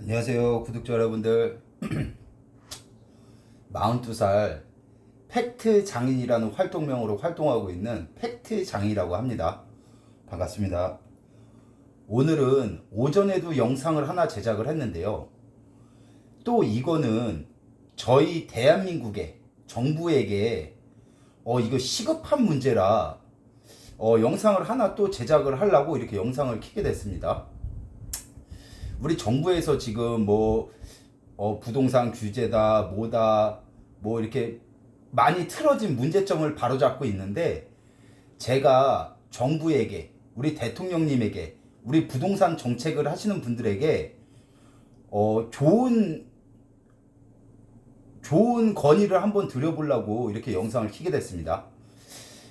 안녕하세요 구독자 여러분들. 42살 팩트 장인이라는 활동명으로 활동하고 있는 팩트 장인이라고 합니다. 반갑습니다. 오늘은 오전에도 영상을 하나 제작을 했는데요. 또 이거는 저희 대한민국의 정부에게 이거 시급한 문제라 영상을 하나 또 제작을 하려고 이렇게 영상을 켜게 됐습니다. 우리 정부에서 지금 부동산 규제다 뭐다 뭐 이렇게 많이 틀어진 문제점을 바로잡고 있는데, 제가 정부에게, 우리 대통령님에게, 우리 부동산 정책을 하시는 분들에게 좋은 건의를 한번 드려보려고 이렇게 영상을 켜게 됐습니다.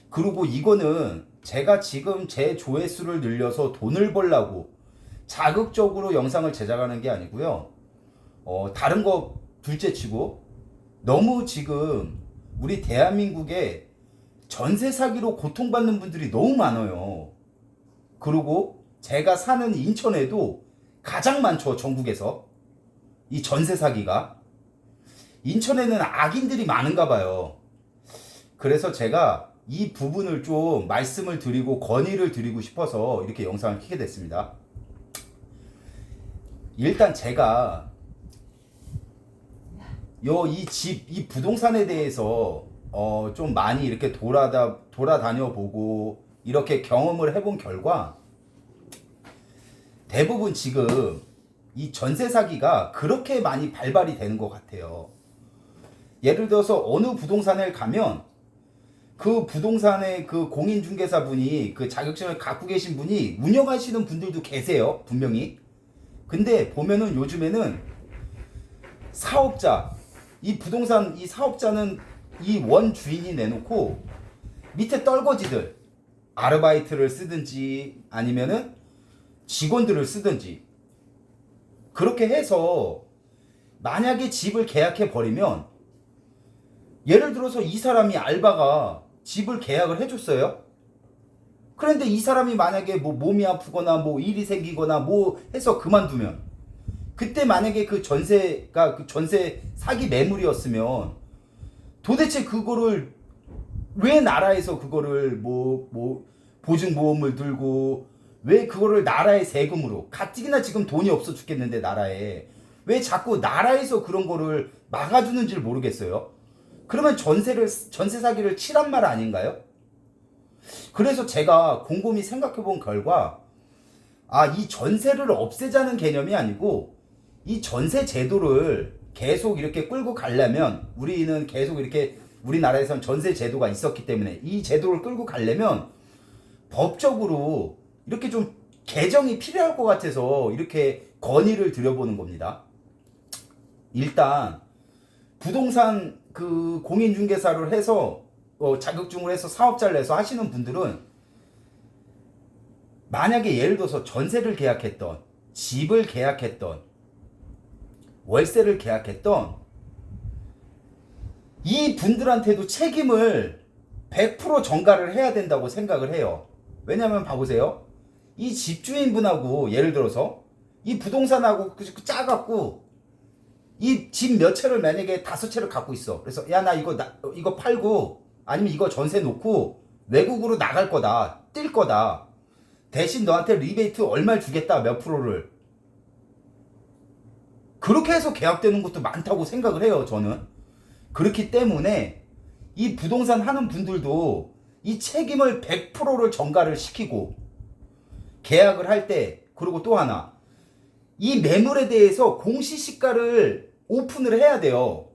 그리고 이거는 제가 지금 제 조회수를 늘려서 돈을 벌려고 자극적으로 영상을 제작하는 게 아니고요. 다른 거 둘째 치고 너무 지금 우리 대한민국에 전세 사기로 고통받는 분들이 너무 많아요. 그리고 제가 사는 인천에도 가장 많죠, 전국에서. 이 전세 사기가. 인천에는 악인들이 많은가 봐요. 그래서 제가 이 부분을 좀 말씀을 드리고 건의를 드리고 싶어서 이렇게 영상을 켜게 됐습니다. 일단 제가 이 부동산에 대해서 좀 많이 이렇게 돌아다녀 보고 이렇게 경험을 해본 결과, 대부분 지금 이 전세 사기가 그렇게 많이 발발이 되는 것 같아요. 예를 들어서 어느 부동산에 가면 그 부동산의 그 공인중개사분이, 그 자격증을 갖고 계신 분이 운영하시는 분들도 계세요, 분명히. 근데 보면은 요즘에는 사업자, 이 부동산 이 사업자는 이 원주인이 내놓고 밑에 떨거지들 아르바이트를 쓰든지 아니면은 직원들을 쓰든지 그렇게 해서, 만약에 집을 계약해 버리면, 예를 들어서 이 사람이 알바가 집을 계약을 해줬어요. 그런데 이 사람이 만약에 몸이 아프거나 일이 생기거나 해서 그만두면, 그때 만약에 그 전세가 그 전세 사기 매물이었으면 도대체 그거를 왜 나라에서 그거를 보증보험을 들고 왜 그거를 나라의 세금으로, 가뜩이나 지금 돈이 없어 죽겠는데 나라에 왜 자꾸 나라에서 그런 거를 막아주는지를 모르겠어요. 그러면 전세 사기를 치란 말 아닌가요? 그래서 제가 곰곰이 생각해 본 결과, 이 전세를 없애자는 개념이 아니고 이 전세 제도를 계속 이렇게 끌고 가려면, 우리는 계속 이렇게 우리나라에선 전세 제도가 있었기 때문에 이 제도를 끌고 가려면 법적으로 이렇게 좀 개정이 필요할 것 같아서 이렇게 건의를 드려보는 겁니다. 일단 부동산 그 공인중개사를 해서 자격증을 해서 사업자를 내서 하시는 분들은, 만약에 예를 들어서 전세를 계약했던, 집을 계약했던, 월세를 계약했던 이 분들한테도 책임을 100% 전가를 해야 된다고 생각을 해요. 왜냐면 봐보세요. 이 집주인분하고 예를 들어서 이 부동산하고 짜갖고 이 집 몇 채를 만약에 5채를 갖고 있어. 그래서 야, 나 이거 팔고 아니면 이거 전세 놓고 외국으로 나갈 거다, 뛸 거다, 대신 너한테 리베이트 얼마를 주겠다, 몇 프로를. 그렇게 해서 계약되는 것도 많다고 생각을 해요, 저는. 그렇기 때문에 이 부동산 하는 분들도 이 책임을 100%를 전가를 시키고 계약을 할 때, 그리고 또 하나, 이 매물에 대해서 공시시가를 오픈을 해야 돼요.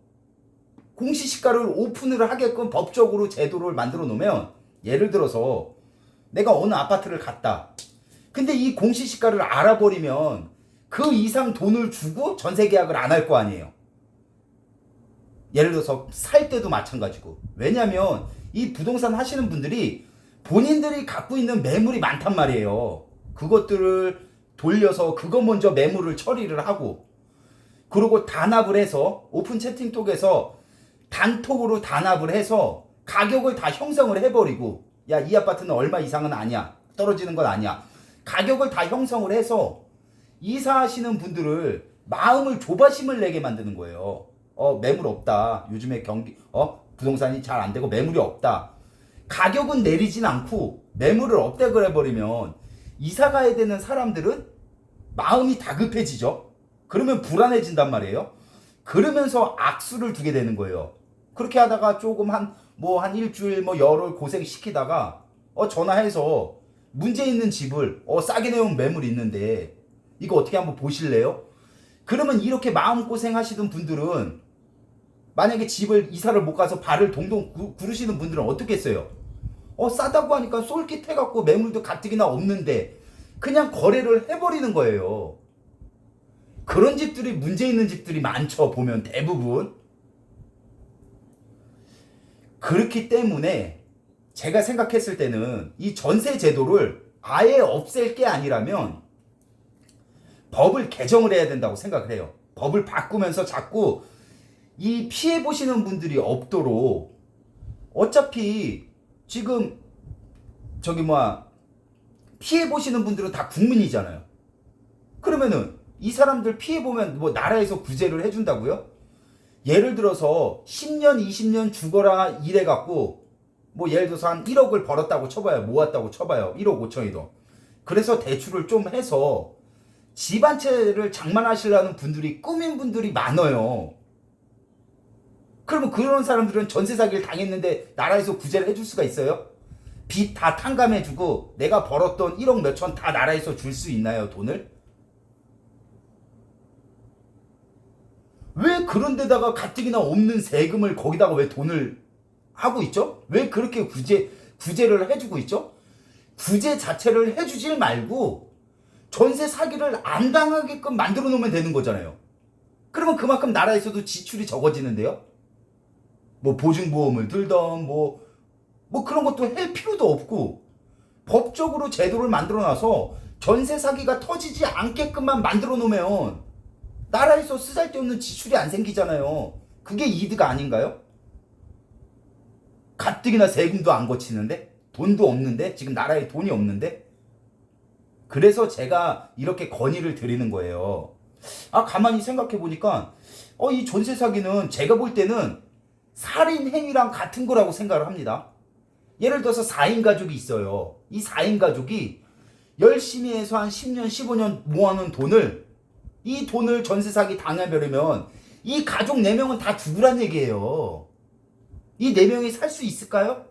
공시시가를 오픈을 하게끔 법적으로 제도를 만들어 놓으면, 예를 들어서 내가 어느 아파트를 갔다. 근데 이 공시시가를 알아버리면 그 이상 돈을 주고 전세 계약을 안 할 거 아니에요. 예를 들어서 살 때도 마찬가지고. 왜냐면 이 부동산 하시는 분들이 본인들이 갖고 있는 매물이 많단 말이에요. 그것들을 돌려서 그거 먼저 매물을 처리를 하고, 그리고 단합을 해서 오픈 채팅톡에서 단톡으로 단합을 해서 가격을 다 형성을 해버리고, 야, 이 아파트는 얼마 이상은 아니야, 떨어지는 건 아니야, 가격을 다 형성을 해서 이사하시는 분들을 마음을 조바심을 내게 만드는 거예요. 매물 없다. 요즘에 부동산이 잘 안 되고 매물이 없다. 가격은 내리진 않고 매물을 업데이트 해버리면 이사 가야 되는 사람들은 마음이 다급해지죠. 그러면 불안해진단 말이에요. 그러면서 악수를 두게 되는 거예요. 그렇게 하다가 조금 한 일주일 열흘 고생시키다가 전화해서 문제 있는 집을 싸게 내온 매물이 있는데 이거 어떻게 한번 보실래요? 그러면 이렇게 마음고생 하시던 분들은 만약에 집을 이사를 못 가서 발을 동동 구르시는 분들은 어떻겠어요? 싸다고 하니까 쏠깃해갖고 매물도 가뜩이나 없는데 그냥 거래를 해버리는 거예요. 그런 집들이 문제 있는 집들이 많죠. 보면 대부분. 그렇기 때문에 제가 생각했을 때는 이 전세 제도를 아예 없앨 게 아니라면 법을 개정을 해야 된다고 생각을 해요. 법을 바꾸면서 자꾸 이 피해 보시는 분들이 없도록 어차피 지금 피해 보시는 분들은 다 국민이잖아요. 그러면은 이 사람들 피해 보면 나라에서 구제를 해준다고요? 예를 들어서 10년 20년 죽어라 이래 갖고 예를 들어서 한 1억을 벌었다고 쳐봐요. 모았다고 쳐봐요. 1억 5천이도. 그래서 대출을 좀 해서 집 한 채를 장만하시려는 분들이 꾸민 분들이 많아요. 그러면 그런 사람들은 전세 사기를 당했는데 나라에서 구제를 해줄 수가 있어요? 빚 다 탕감해주고 내가 벌었던 1억 몇천 다 나라에서 줄 수 있나요? 돈을? 왜 그런 데다가 가뜩이나 없는 세금을 거기다가 왜 돈을 하고 있죠? 왜 그렇게 구제를 해주고 있죠? 구제 자체를 해주질 말고 전세 사기를 안 당하게끔 만들어 놓으면 되는 거잖아요. 그러면 그만큼 나라에서도 지출이 적어지는데요. 보증보험을 들던 그런 것도 할 필요도 없고 법적으로 제도를 만들어 놔서 전세 사기가 터지지 않게끔만 만들어 놓으면 나라에서 쓰잘데없는 지출이 안 생기잖아요. 그게 이득 아닌가요? 가뜩이나 세금도 안 거치는데 돈도 없는데 지금 나라에 돈이 없는데 그래서 제가 이렇게 건의를 드리는 거예요. 가만히 생각해 보니까 이 전세 사기는 제가 볼 때는 살인 행위랑 같은 거라고 생각을 합니다. 예를 들어서 4인 가족이 있어요. 이 4인 가족이 열심히 해서 한 10년 15년 모아놓은 돈을 이 돈을 전세 사기 당해버리면 이 가족 4명은 다 죽으란 얘기예요. 이 4명이 살 수 있을까요?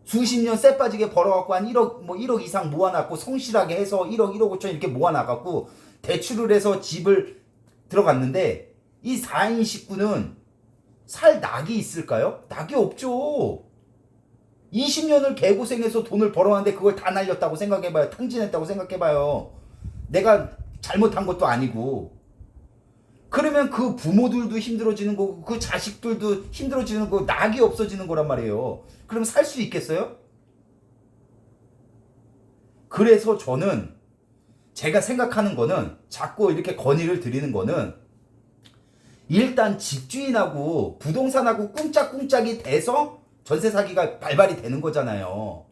수십 년 쎄 빠지게 벌어갖고 한 1억 이상 모아놨고 성실하게 해서 1억 5천 이렇게 모아놔갖고 대출을 해서 집을 들어갔는데 이 4인 식구는 살 낙이 있을까요? 낙이 없죠. 20년을 개고생해서 돈을 벌어왔는데 그걸 다 날렸다고 생각해봐요. 탕진했다고 생각해봐요. 내가 잘못한 것도 아니고. 그러면 그 부모들도 힘들어지는 거고 그 자식들도 힘들어지는 거고 낙이 없어지는 거란 말이에요. 그럼 살 수 있겠어요? 그래서 저는 제가 생각하는 거는 자꾸 이렇게 건의를 드리는 거는 일단 집주인하고 부동산하고 꿍짝꿍짝이 돼서 전세 사기가 발발이 되는 거잖아요.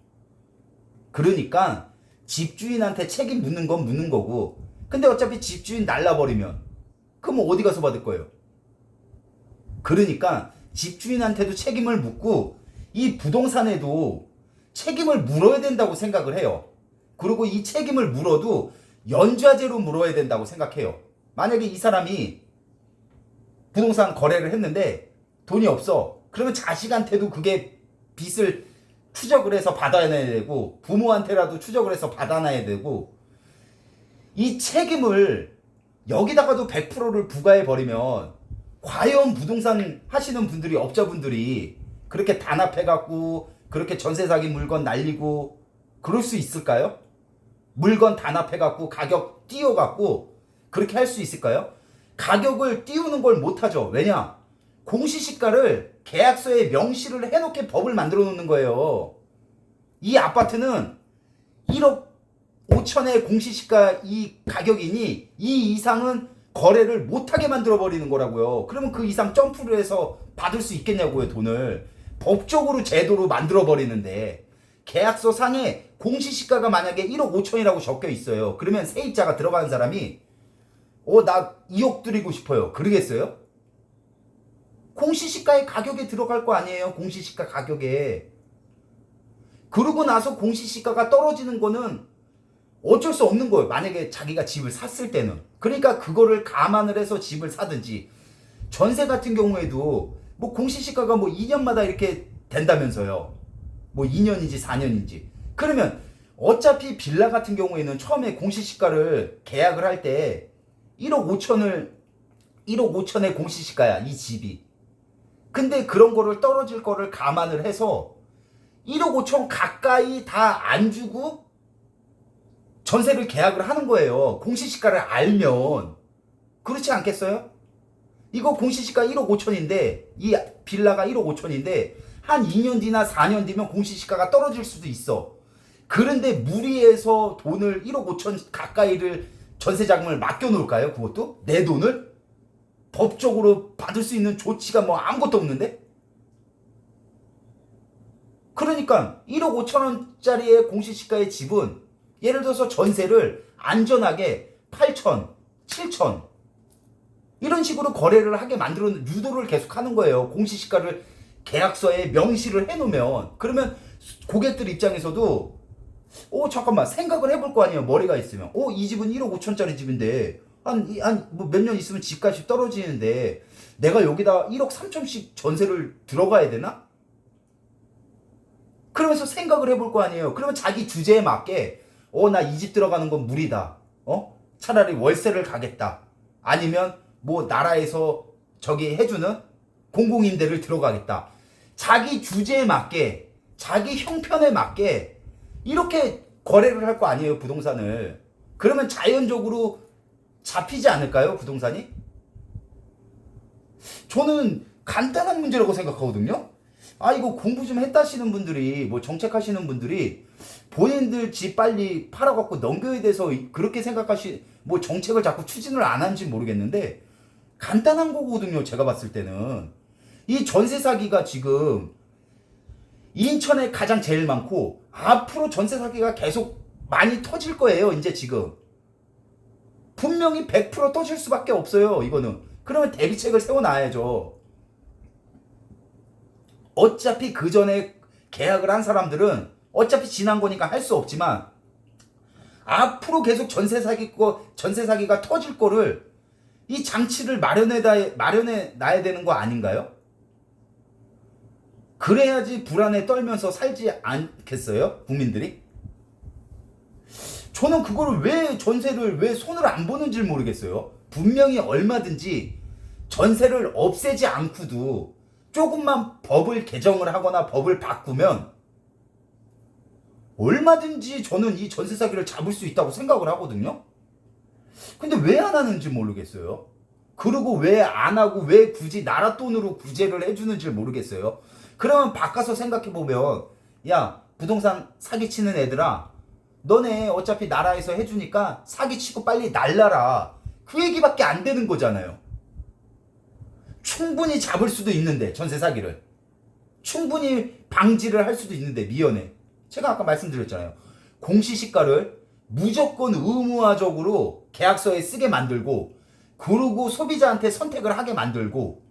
그러니까 집주인한테 책임 묻는 건 묻는 거고 근데 어차피 집주인 날라버리면 그럼 어디 가서 받을 거예요? 그러니까 집주인한테도 책임을 묻고 이 부동산에도 책임을 물어야 된다고 생각을 해요. 그리고 이 책임을 물어도 연좌제로 물어야 된다고 생각해요. 만약에 이 사람이 부동산 거래를 했는데 돈이 없어. 그러면 자식한테도 그게 빚을 추적을 해서 받아야 되고 부모한테라도 추적을 해서 받아놔야 되고 이 책임을 여기다가도 100%를 부과해 버리면 과연 부동산 하시는 분들이 업자분들이 그렇게 단합해 갖고 그렇게 전세 사기 물건 날리고 그럴 수 있을까요? 물건 단합해 갖고 가격 띄워 갖고 그렇게 할 수 있을까요? 가격을 띄우는 걸 못 하죠. 왜냐? 공시시가를 계약서에 명시를 해놓게 법을 만들어 놓는 거예요. 이 아파트는 1억 5천의 공시시가 이 가격이니 이 이상은 거래를 못하게 만들어버리는 거라고요. 그러면 그 이상 점프를 해서 받을 수 있겠냐고요. 돈을 법적으로 제도로 만들어버리는데 계약서 상에 공시시가가 만약에 1억 5천이라고 적혀 있어요. 그러면 세입자가 들어가는 사람이 나 2억 드리고 싶어요. 그러겠어요? 공시시가의 가격에 들어갈 거 아니에요. 공시시가 가격에. 그러고 나서 공시시가가 떨어지는 거는 어쩔 수 없는 거예요. 만약에 자기가 집을 샀을 때는. 그러니까 그거를 감안을 해서 집을 사든지. 전세 같은 경우에도 뭐 공시시가가 뭐 2년마다 이렇게 된다면서요. 뭐 2년인지 4년인지. 그러면 어차피 빌라 같은 경우에는 처음에 공시시가를 계약을 할 때 1억 5천의 공시시가야, 이 집이. 근데 그런 거를 떨어질 거를 감안을 해서 1억 5천 가까이 다 안 주고 전세를 계약을 하는 거예요. 공시시가를 알면. 그렇지 않겠어요? 이거 공시시가 1억 5천인데 이 빌라가 1억 5천인데 한 2년 뒤나 4년 뒤면 공시시가가 떨어질 수도 있어. 그런데 무리해서 돈을 1억 5천 가까이를 전세 자금을 맡겨놓을까요? 그것도? 내 돈을? 법적으로 받을 수 있는 조치가 뭐 아무것도 없는데? 그러니까 1억 5천 원짜리의 공시시가의 집은 예를 들어서 전세를 안전하게 8천, 7천 이런 식으로 거래를 하게 만들어 유도를 계속 하는 거예요. 공시시가를 계약서에 명시를 해놓으면. 그러면 고객들 입장에서도 잠깐만 생각을 해볼 거 아니에요. 머리가 있으면. 이 집은 1억 5천짜리 집인데 뭐 몇 년 있으면 집값이 떨어지는데 내가 여기다 1억 3천씩 전세를 들어가야 되나? 그러면서 생각을 해볼 거 아니에요. 그러면 자기 주제에 맞게 나 이 집 들어가는 건 무리다. 차라리 월세를 가겠다. 아니면 뭐 나라에서 저기 해주는 공공임대를 들어가겠다. 자기 주제에 맞게 자기 형편에 맞게 이렇게 거래를 할 거 아니에요. 부동산을. 그러면 자연적으로 잡히지 않을까요? 부동산이? 저는 간단한 문제라고 생각하거든요. 이거 공부 좀 했다시는 분들이 뭐 정책하시는 분들이 본인들 집 빨리 팔아갖고 넘겨야 돼서 그렇게 뭐 정책을 자꾸 추진을 안 하는지 모르겠는데 간단한 거거든요. 제가 봤을 때는 이 전세 사기가 지금 인천에 가장 제일 많고 앞으로 전세 사기가 계속 많이 터질 거예요. 이제 지금 분명히 100% 터질 수밖에 없어요. 이거는. 그러면 대비책을 세워놔야죠. 어차피 그 전에 계약을 한 사람들은 어차피 지난 거니까 할 수 없지만 앞으로 계속 전세 사기가 터질 거를 이 장치를 마련해 놔야 되는 거 아닌가요? 그래야지 불안에 떨면서 살지 않겠어요? 국민들이? 저는 그거를 왜 손을 안 보는지 모르겠어요. 분명히 얼마든지 전세를 없애지 않고도 조금만 법을 개정을 하거나 법을 바꾸면 얼마든지 저는 이 전세 사기를 잡을 수 있다고 생각을 하거든요. 근데 왜 안 하는지 모르겠어요. 그리고 왜 안 하고 왜 굳이 나라 돈으로 구제를 해주는지 모르겠어요. 그러면 바꿔서 생각해보면 야, 부동산 사기치는 애들아, 너네 어차피 나라에서 해주니까 사기치고 빨리 날라라. 그 얘기밖에 안 되는 거잖아요. 충분히 잡을 수도 있는데 전세 사기를 충분히 방지를 할 수도 있는데 미연에 제가 아까 말씀드렸잖아요. 공시시가를 무조건 의무화적으로 계약서에 쓰게 만들고 그러고 소비자한테 선택을 하게 만들고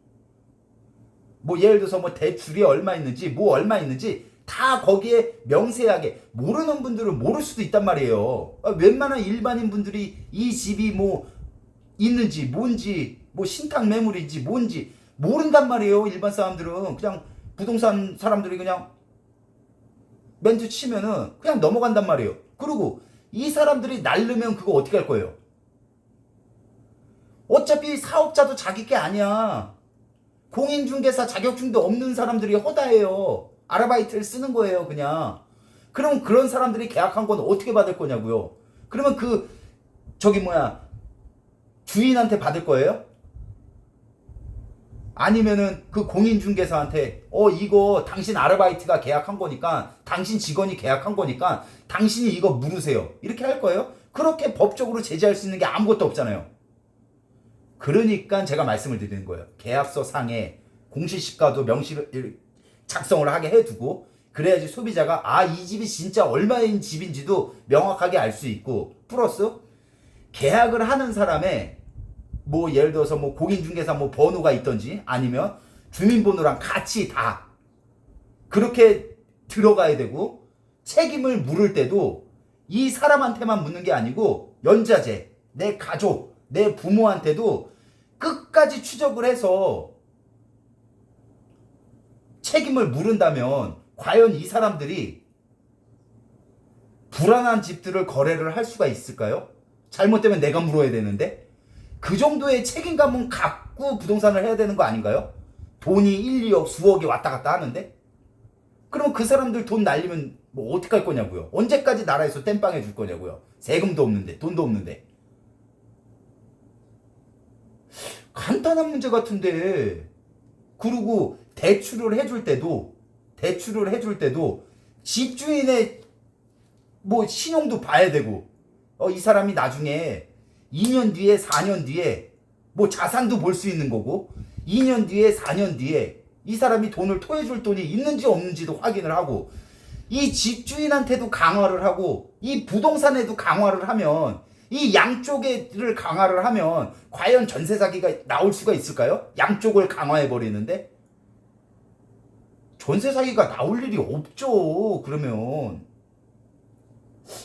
뭐 예를 들어서 뭐 대출이 얼마 있는지 뭐 얼마 있는지 다 거기에 명세하게. 모르는 분들은 모를 수도 있단 말이에요. 웬만한 일반인 분들이 이 집이 뭐 있는지 뭔지 뭐 신탁 매물인지 뭔지 모른단 말이에요. 일반 사람들은 그냥 부동산 사람들이 그냥 멘트 치면은 그냥 넘어간단 말이에요. 그리고 이 사람들이 날르면 그거 어떻게 할 거예요? 어차피 사업자도 자기 게 아니야. 공인중개사 자격증도 없는 사람들이 허다해요. 아르바이트를 쓰는 거예요, 그냥. 그럼 그런 사람들이 계약한 건 어떻게 받을 거냐고요. 그러면 주인한테 받을 거예요? 아니면은 그 공인중개사한테 이거 당신 아르바이트가 계약한 거니까 당신 직원이 계약한 거니까 당신이 이거 물으세요. 이렇게 할 거예요? 그렇게 법적으로 제재할 수 있는 게 아무것도 없잖아요. 그러니까 제가 말씀을 드리는 거예요. 계약서 상에 공시시가도 명시를 작성을 하게 해두고 그래야지 소비자가 이 집이 진짜 얼마인 집인지도 명확하게 알 수 있고 플러스 계약을 하는 사람의 뭐 예를 들어서 뭐 공인중개사 뭐 번호가 있던지 아니면 주민번호랑 같이 다 그렇게 들어가야 되고, 책임을 물을 때도 이 사람한테만 묻는 게 아니고 연자제, 내 가족, 내 부모한테도 끝까지 추적을 해서 책임을 물은다면 과연 이 사람들이 불안한 집들을 거래를 할 수가 있을까요? 잘못되면 내가 물어야 되는데 그 정도의 책임감은 갖고 부동산을 해야 되는 거 아닌가요? 돈이 1, 2억, 수억이 왔다 갔다 하는데 그러면 그 사람들 돈 날리면 뭐 어떻게 할 거냐고요? 언제까지 나라에서 땜빵해 줄 거냐고요? 세금도 없는데, 돈도 없는데. 간단한 문제 같은데. 그리고 대출을 해줄 때도 집주인의 뭐 신용도 봐야 되고, 이 사람이 나중에 2년 뒤에 4년 뒤에 뭐 자산도 볼 수 있는 거고, 2년 뒤에 4년 뒤에 이 사람이 돈을 토해줄 돈이 있는지 없는지도 확인을 하고, 이 집주인한테도 강화를 하고 이 부동산에도 강화를 하면, 이 양쪽을 강화를 하면 과연 전세 사기가 나올 수가 있을까요? 양쪽을 강화해 버리는데 전세 사기가 나올 일이 없죠. 그러면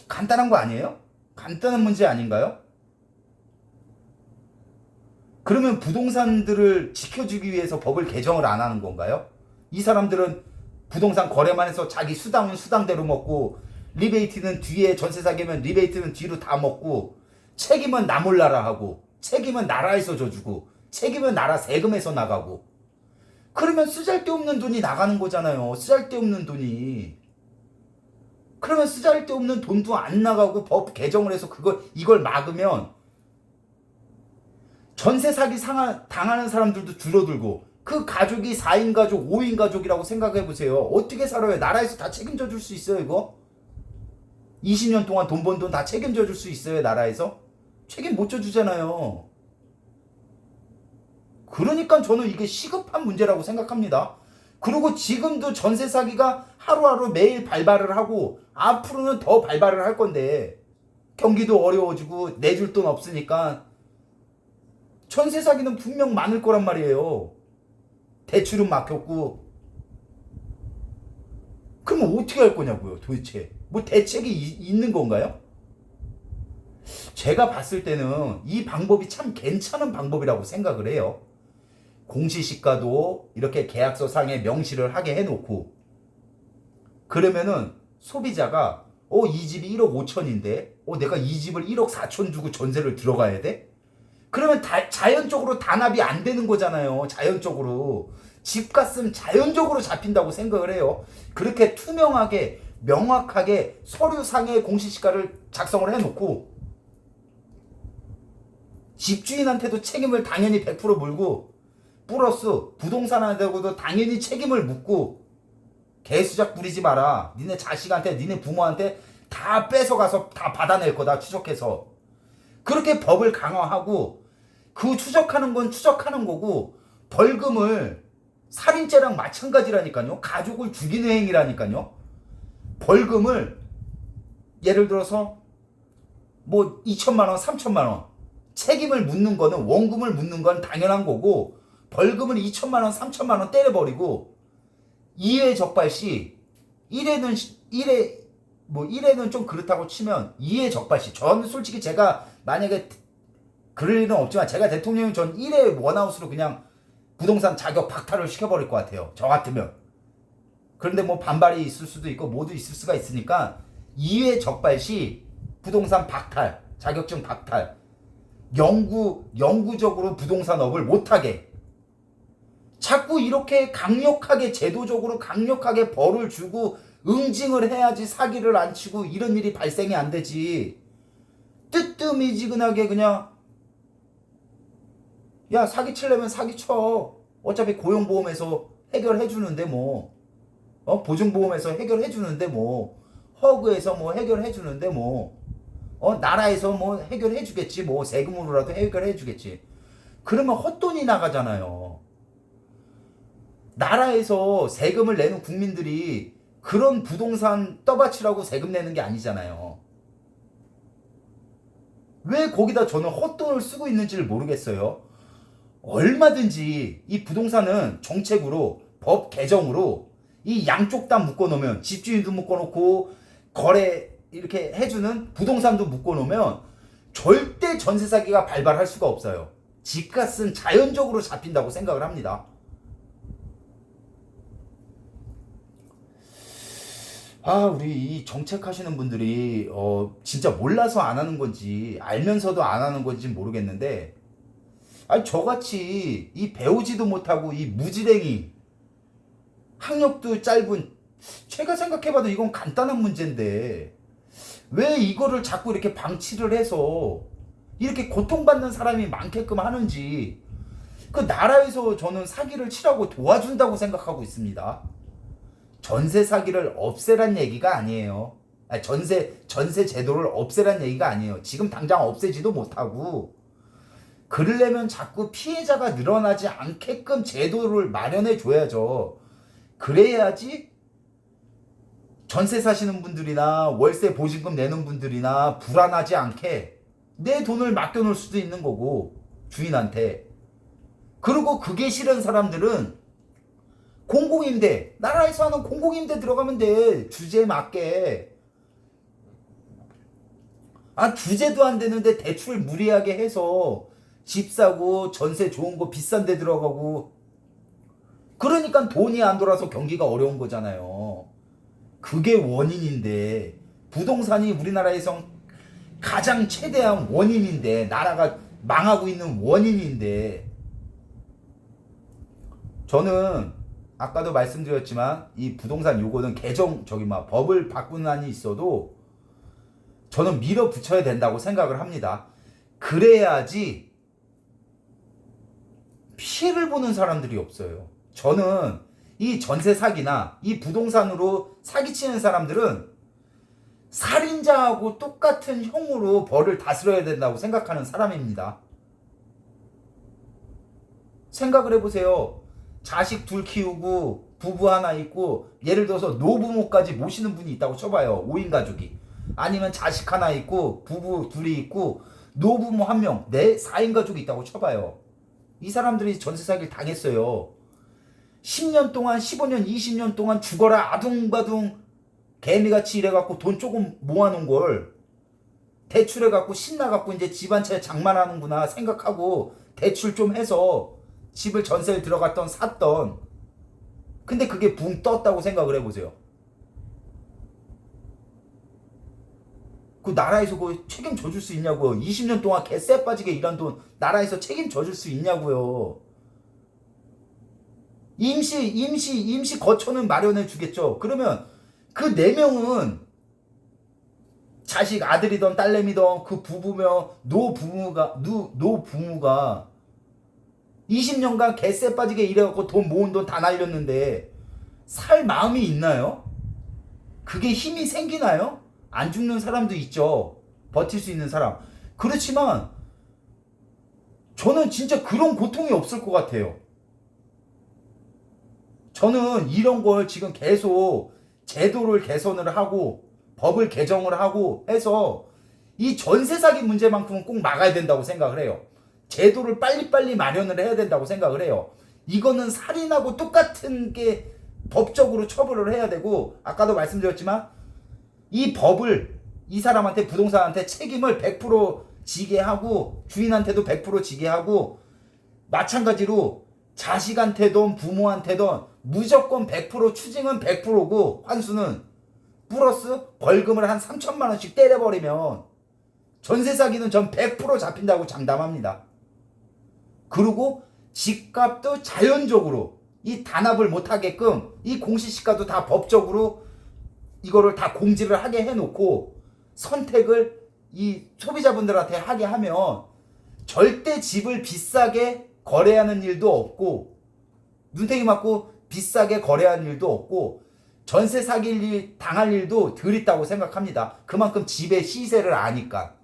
간단한 거 아니에요? 간단한 문제 아닌가요? 그러면 부동산들을 지켜주기 위해서 법을 개정을 안 하는 건가요? 이 사람들은 부동산 거래만 해서 자기 수당은 수당대로 먹고, 리베이트는 뒤에, 전세 사기면 리베이트는 뒤로 다 먹고, 책임은 나 몰라라 하고, 책임은 나라에서 져주고, 책임은 나라 세금에서 나가고. 그러면 쓰잘데없는 돈이 나가는 거잖아요. 쓰잘데없는 돈이. 그러면 쓰잘데없는 돈도 안 나가고 법 개정을 해서 이걸 막으면 전세 사기 당하는 사람들도 줄어들고, 그 가족이 4인 가족, 5인 가족이라고 생각해 보세요. 어떻게 살아요? 나라에서 다 책임져 줄 수 있어요, 이거? 20년 동안 돈 번 돈 다 책임져 줄 수 있어요, 나라에서? 책임 못 져주잖아요. 그러니까 저는 이게 시급한 문제라고 생각합니다. 그리고 지금도 전세 사기가 하루하루 매일 발발을 하고 앞으로는 더 발발을 할 건데, 경기도 어려워지고 내줄 돈 없으니까 전세 사기는 분명 많을 거란 말이에요. 대출은 막혔고. 그러면 어떻게 할 거냐고요, 도대체. 뭐 대책이 있는 건가요? 제가 봤을 때는 이 방법이 참 괜찮은 방법이라고 생각을 해요. 공시시가도 이렇게 계약서 상에 명시를 하게 해놓고, 그러면은 소비자가 이 집이 1억 5천인데 내가 이 집을 1억 4천 주고 전세를 들어가야 돼? 그러면 자연적으로 단합이 안 되는 거잖아요. 자연적으로. 집값은 자연적으로 잡힌다고 생각을 해요. 그렇게 투명하게 명확하게 서류상의 공시시가를 작성을 해놓고, 집주인한테도 책임을 당연히 100% 물고, 플러스 부동산한테도 당연히 책임을 묻고, 개수작 부리지 마라. 니네 자식한테, 니네 부모한테 다 뺏어가서 다 받아낼 거다, 추적해서. 그렇게 법을 강화하고, 그 추적하는 건 추적하는 거고, 벌금을 살인죄랑 마찬가지라니까요. 가족을 죽이는 행위라니까요. 벌금을 예를 들어서 뭐 2천만 원, 3천만 원 책임을 묻는 거는, 원금을 묻는 건 당연한 거고, 벌금을 2천만 원, 3천만 원 때려버리고, 2회 적발 시 1회는 좀 그렇다고 치면 2회 적발 시, 저는 솔직히 제가 만약에 그럴 일은 없지만 제가 대통령이면 전 1회 원아웃으로 그냥 부동산 자격 박탈을 시켜버릴 것 같아요. 저 같으면. 그런데 뭐 반발이 있을 수도 있고 모두 있을 수가 있으니까 2회 적발 시 부동산 박탈, 자격증 박탈, 영구적으로 부동산업을 못하게, 자꾸 이렇게 강력하게, 제도적으로 강력하게 벌을 주고 응징을 해야지 사기를 안 치고 이런 일이 발생이 안 되지. 뜨뜨미지근하게 그냥 야, 사기 치려면 사기 쳐. 어차피 고용보험에서 해결해 주는데 뭐, 보증보험에서 해결해 주는데 뭐, 허그에서 뭐 해결해 주는데 뭐, 나라에서 뭐 해결해 주겠지. 뭐 세금으로라도 해결해 주겠지. 그러면 헛돈이 나가잖아요. 나라에서 세금을 내는 국민들이 그런 부동산 떠받치라고 세금 내는 게 아니잖아요. 왜 거기다 저는 헛돈을 쓰고 있는지를 모르겠어요. 얼마든지 이 부동산은 정책으로 법 개정으로 이 양쪽 다 묶어놓으면 집주인도 묶어놓고 거래 이렇게 해주는 부동산도 묶어놓으면 절대 전세 사기가 발발할 수가 없어요. 집값은 자연적으로 잡힌다고 생각을 합니다. 우리 이 정책하시는 분들이 진짜 몰라서 안 하는 건지 알면서도 안 하는 건지 모르겠는데, 저같이 이 배우지도 못하고 이 무지랭이, 학력도 짧은, 제가 생각해봐도 이건 간단한 문제인데 왜 이거를 자꾸 이렇게 방치를 해서 이렇게 고통받는 사람이 많게끔 하는지, 그 나라에서 저는 사기를 치라고 도와준다고 생각하고 있습니다. 전세 사기를 없애란 얘기가 아니에요. 전세 제도를 없애란 얘기가 아니에요. 지금 당장 없애지도 못하고, 그러려면 자꾸 피해자가 늘어나지 않게끔 제도를 마련해 줘야죠. 그래야지 전세 사시는 분들이나 월세 보증금 내는 분들이나 불안하지 않게 내 돈을 맡겨놓을 수도 있는 거고, 주인한테. 그리고 그게 싫은 사람들은 공공임대, 나라에서 하는 공공임대 들어가면 돼. 주제에 맞게. 주제도 안 되는데 대출 무리하게 해서 집 사고 전세 좋은 거 비싼 데 들어가고, 그러니까 돈이 안 돌아서 경기가 어려운 거잖아요. 그게 원인인데, 부동산이 우리나라에서 가장 최대한 원인인데, 나라가 망하고 있는 원인인데, 저는 아까도 말씀드렸지만 이 부동산 요거는 법을 바꾸는 한이 있어도 저는 밀어붙여야 된다고 생각을 합니다. 그래야지 피해를 보는 사람들이 없어요. 저는 이 전세 사기나 이 부동산으로 사기치는 사람들은 살인자하고 똑같은 형으로 벌을 다스려야 된다고 생각하는 사람입니다. 생각을 해보세요. 자식 둘 키우고 부부 하나 있고, 예를 들어서 노부모까지 모시는 분이 있다고 쳐봐요. 5인 가족이. 아니면 자식 하나 있고 부부 둘이 있고 노부모 1명, 4인 가족이 있다고 쳐봐요. 이 사람들이 전세 사기를 당했어요. 10년 동안, 15년, 20년 동안 죽어라 아둥바둥 개미같이 일해갖고 돈 조금 모아놓은 걸 대출해갖고 신나갖고 이제 집 한 채 장만하는구나 생각하고 대출 좀 해서 집을 전세를 들어갔던 샀던, 근데 그게 붕 떴다고 생각을 해보세요. 그 나라에서 그거 책임져 줄 수 있냐고요. 20년 동안 개쎄 빠지게 일한 돈 나라에서 책임져 줄 수 있냐고요. 임시 거처는 마련해 주겠죠. 그러면 그 4명은 자식 아들이던 딸내미던 그 부부며 노부모가 20년간 개쎄 빠지게 일해갖고 돈 모은 돈 다 날렸는데 살 마음이 있나요? 그게 힘이 생기나요? 안 죽는 사람도 있죠. 버틸 수 있는 사람. 그렇지만 저는 진짜 그런 고통이 없을 것 같아요. 저는 이런 걸 지금 계속 제도를 개선을 하고 법을 개정을 하고 해서 이 전세 사기 문제만큼은 꼭 막아야 된다고 생각을 해요. 제도를 빨리빨리 마련을 해야 된다고 생각을 해요. 이거는 살인하고 똑같은 게 법적으로 처벌을 해야 되고, 아까도 말씀드렸지만 이 법을 이 사람한테, 부동산한테 책임을 100% 지게 하고, 주인한테도 100% 지게 하고, 마찬가지로 자식한테든 부모한테든 무조건 100% 추징은 100%고 환수는 플러스 벌금을 한 3천만 원씩 때려버리면 전세 사기는 전 100% 잡힌다고 장담합니다. 그리고 집값도 자연적으로 이 단합을 못하게끔 이 공시시가도 다 법적으로 이거를 다 공지를 하게 해놓고 선택을 이 소비자분들한테 하게 하면 절대 집을 비싸게 거래하는 일도 없고, 눈탱이 맞고 비싸게 거래하는 일도 없고, 전세 사기 당할 일도 덜 있다고 생각합니다. 그만큼 집의 시세를 아니까.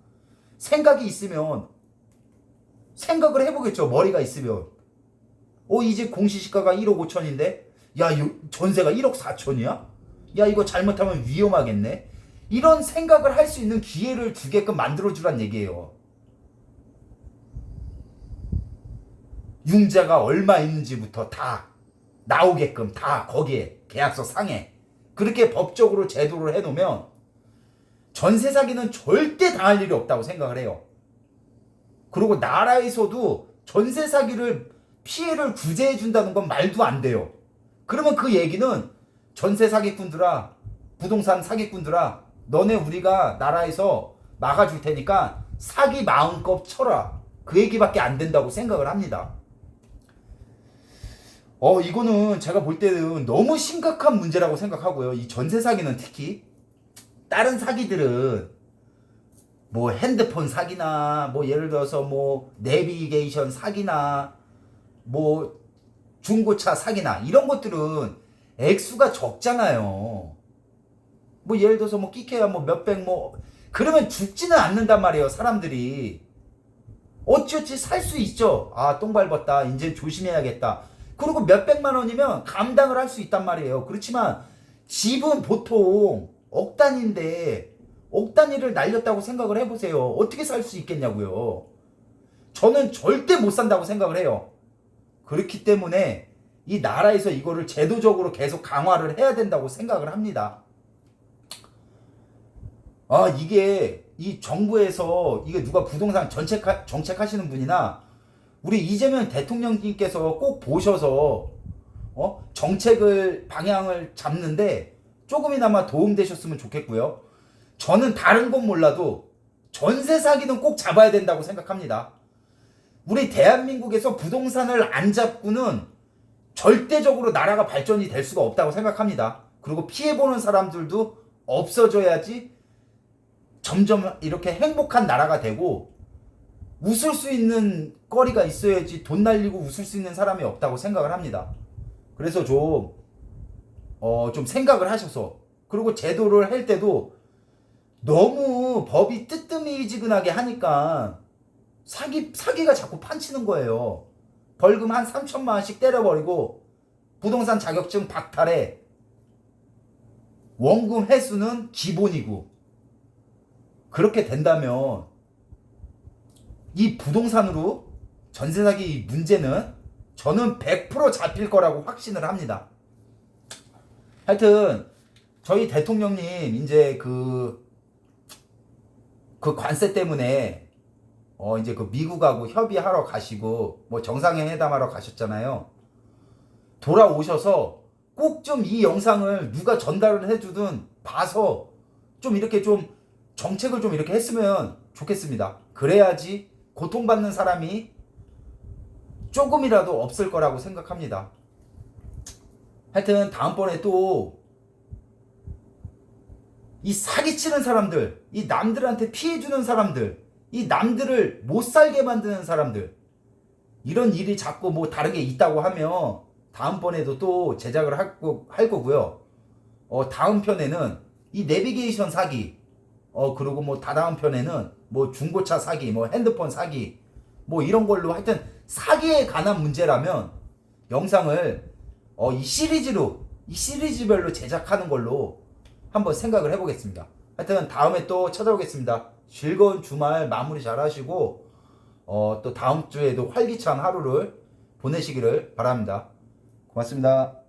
생각이 있으면 생각을 해보겠죠. 머리가 있으면. 이 집 공시시가가 1억 5천인데 야, 전세가 1억 4천이야? 야, 이거 잘못하면 위험하겠네. 이런 생각을 할 수 있는 기회를 주게끔 만들어주란 얘기예요. 융자가 얼마 있는지부터 다 나오게끔 다 거기에 계약서 상에 그렇게 법적으로 제도를 해놓으면 전세 사기는 절대 당할 일이 없다고 생각을 해요. 그리고 나라에서도 전세 사기를 피해를 구제해 준다는 건 말도 안 돼요. 그러면 그 얘기는 전세 사기꾼들아, 부동산 사기꾼들아, 너네 우리가 나라에서 막아줄 테니까 사기 마음껏 쳐라. 그 얘기밖에 안 된다고 생각을 합니다. 이거는 제가 볼 때는 너무 심각한 문제라고 생각하고요. 이 전세 사기는 특히 다른 사기들은 뭐 핸드폰 사기나 뭐 예를 들어서 뭐 내비게이션 사기나 뭐 중고차 사기나 이런 것들은 액수가 적잖아요. 뭐 예를 들어서 뭐 끼케야 뭐 몇백 뭐 그러면 죽지는 않는단 말이에요. 사람들이 어찌어찌 살 수 있죠. 아, 똥 밟았다, 이제 조심해야겠다. 그리고 몇백만 원이면 감당을 할 수 있단 말이에요. 그렇지만 집은 보통 억 단위인데 억 단위를 날렸다고 생각을 해보세요. 어떻게 살 수 있겠냐고요. 저는 절대 못 산다고 생각을 해요. 그렇기 때문에 이 나라에서 이거를 제도적으로 계속 강화를 해야 된다고 생각을 합니다. 이게 이 정부에서 이게 누가 부동산 정책하시는 분이나 우리 이재명 대통령님께서 꼭 보셔서 정책을 방향을 잡는데 조금이나마 도움되셨으면 좋겠고요. 저는 다른 건 몰라도 전세 사기는 꼭 잡아야 된다고 생각합니다. 우리 대한민국에서 부동산을 안 잡고는 절대적으로 나라가 발전이 될 수가 없다고 생각합니다. 그리고 피해보는 사람들도 없어져야지 점점 이렇게 행복한 나라가 되고 웃을 수 있는 거리가 있어야지 돈 날리고 웃을 수 있는 사람이 없다고 생각을 합니다. 그래서 좀 생각을 하셔서 그리고 제도를 할 때도 너무 법이 뜨뜻미지근하게 하니까 사기가 자꾸 판치는 거예요. 벌금 한 3천만 원씩 때려버리고 부동산 자격증 박탈해. 원금 회수는 기본이고 그렇게 된다면 이 부동산으로 전세 사기 문제는 저는 100% 잡힐 거라고 확신을 합니다. 하여튼 저희 대통령님 이제 그 관세 때문에 이제 그 미국하고 협의하러 가시고 뭐 정상회담하러 가셨잖아요. 돌아오셔서 꼭 좀 이 영상을 누가 전달을 해주든 봐서 좀 이렇게 좀 정책을 좀 이렇게 했으면 좋겠습니다. 그래야지 고통받는 사람이 조금이라도 없을 거라고 생각합니다. 하여튼 다음번에 또 이 사기치는 사람들, 이 남들한테 피해주는 사람들, 이 남들을 못 살게 만드는 사람들, 이런 일이 자꾸 뭐 다른 게 있다고 하면 다음번에도 또 제작을 할 거고요. 다음 편에는 이 내비게이션 사기, 그리고 뭐 다다음 편에는 뭐 중고차 사기, 뭐 핸드폰 사기, 뭐 이런 걸로 하여튼 사기에 관한 문제라면 영상을 이 시리즈별로 제작하는 걸로 한번 생각을 해보겠습니다. 하여튼 다음에 또 찾아오겠습니다. 즐거운 주말 마무리 잘 하시고 또 다음 주에도 활기찬 하루를 보내시기를 바랍니다. 고맙습니다.